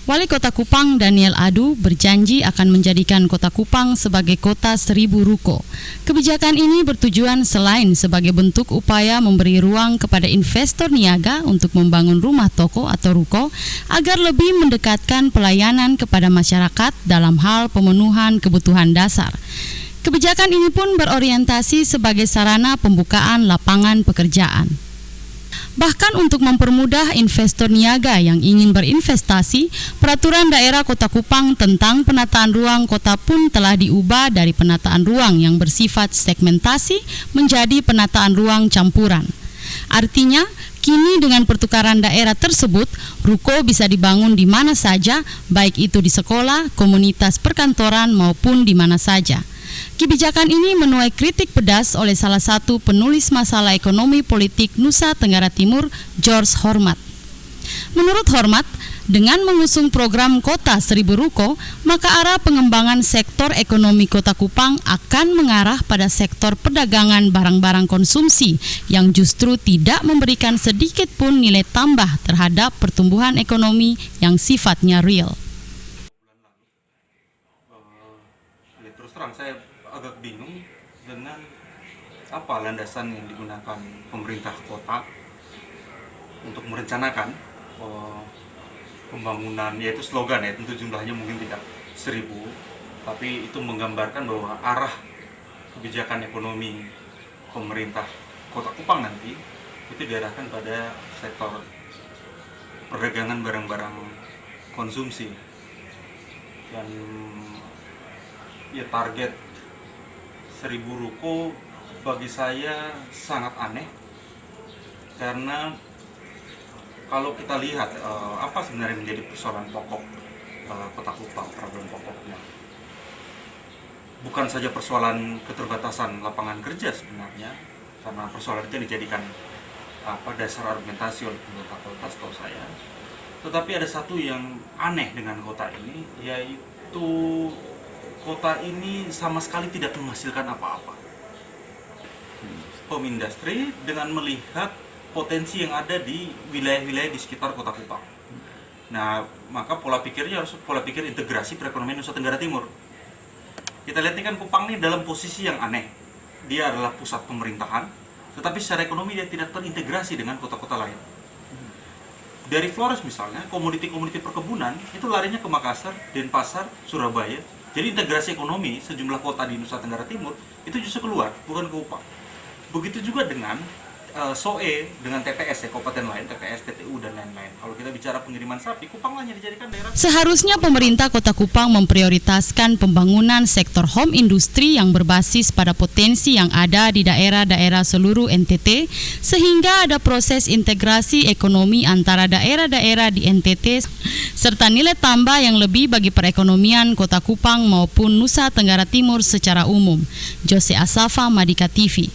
Wali Kota Kupang Daniel Adu berjanji akan menjadikan Kota Kupang sebagai kota 1000 ruko. Kebijakan ini bertujuan selain sebagai bentuk upaya memberi ruang kepada investor niaga untuk membangun rumah toko atau ruko agar lebih mendekatkan pelayanan kepada masyarakat dalam hal pemenuhan kebutuhan dasar. Kebijakan ini pun berorientasi sebagai sarana pembukaan lapangan pekerjaan. Bahkan untuk mempermudah investor niaga yang ingin berinvestasi, Peraturan Daerah Kota Kupang tentang penataan ruang kota pun telah diubah dari penataan ruang yang bersifat segmentasi menjadi penataan ruang campuran. Artinya, kini dengan pertukaran daerah tersebut, ruko bisa dibangun di mana saja, baik itu di sekolah, komunitas perkantoran maupun di mana saja. Kebijakan ini menuai kritik pedas oleh salah satu penulis masalah ekonomi politik Nusa Tenggara Timur, George Hormat. Menurut Hormat, dengan mengusung program Kota 1000 Ruko, maka arah pengembangan sektor ekonomi Kota Kupang akan mengarah pada sektor perdagangan barang-barang konsumsi yang justru tidak memberikan sedikit pun nilai tambah terhadap pertumbuhan ekonomi yang sifatnya real. Terus terang saya agak bingung dengan apa landasan yang digunakan pemerintah kota untuk merencanakan pembangunan, yaitu slogan ya, tentu jumlahnya mungkin tidak 1000, tapi itu menggambarkan bahwa arah kebijakan ekonomi pemerintah Kota Kupang nanti itu diarahkan pada sektor perdagangan barang-barang konsumsi, dan ya target 1000 ruko bagi saya sangat aneh, karena kalau kita lihat apa sebenarnya menjadi persoalan pokok Kota Kupang, problem pokoknya bukan saja persoalan keterbatasan lapangan kerja sebenarnya, karena persoalan itu dijadikan dasar argumentasi oleh pemerintah kota setahu saya, tetapi ada satu yang aneh dengan kota ini, yaitu kota ini sama sekali tidak menghasilkan apa-apa. Pemindustri dengan melihat potensi yang ada di wilayah-wilayah di sekitar Kota Kupang. Nah, maka pola pikirnya harus pola pikir integrasi perekonomian Nusa Tenggara Timur. Kita lihat ini kan Kupang ini dalam posisi yang aneh. Dia adalah pusat pemerintahan, tetapi secara ekonomi dia tidak terintegrasi dengan kota-kota lain. Dari Flores misalnya, komoditi-komoditi perkebunan itu larinya ke Makassar, Denpasar, Surabaya. Jadi integrasi ekonomi sejumlah kota di Nusa Tenggara Timur itu justru keluar, bukan ke Kupang. Begitu juga dengan SOE, dengan TPS ya, kabupaten lain, TPS, TTU, dan lain-lain. Kalau kita bicara pengiriman sapi, Kupang hanya dijadikan daerah. Seharusnya pemerintah Kota Kupang memprioritaskan pembangunan sektor home industri yang berbasis pada potensi yang ada di daerah-daerah seluruh NTT, sehingga ada proses integrasi ekonomi antara daerah-daerah di NTT, serta nilai tambah yang lebih bagi perekonomian Kota Kupang maupun Nusa Tenggara Timur secara umum. Jose Asafa, Madika TV.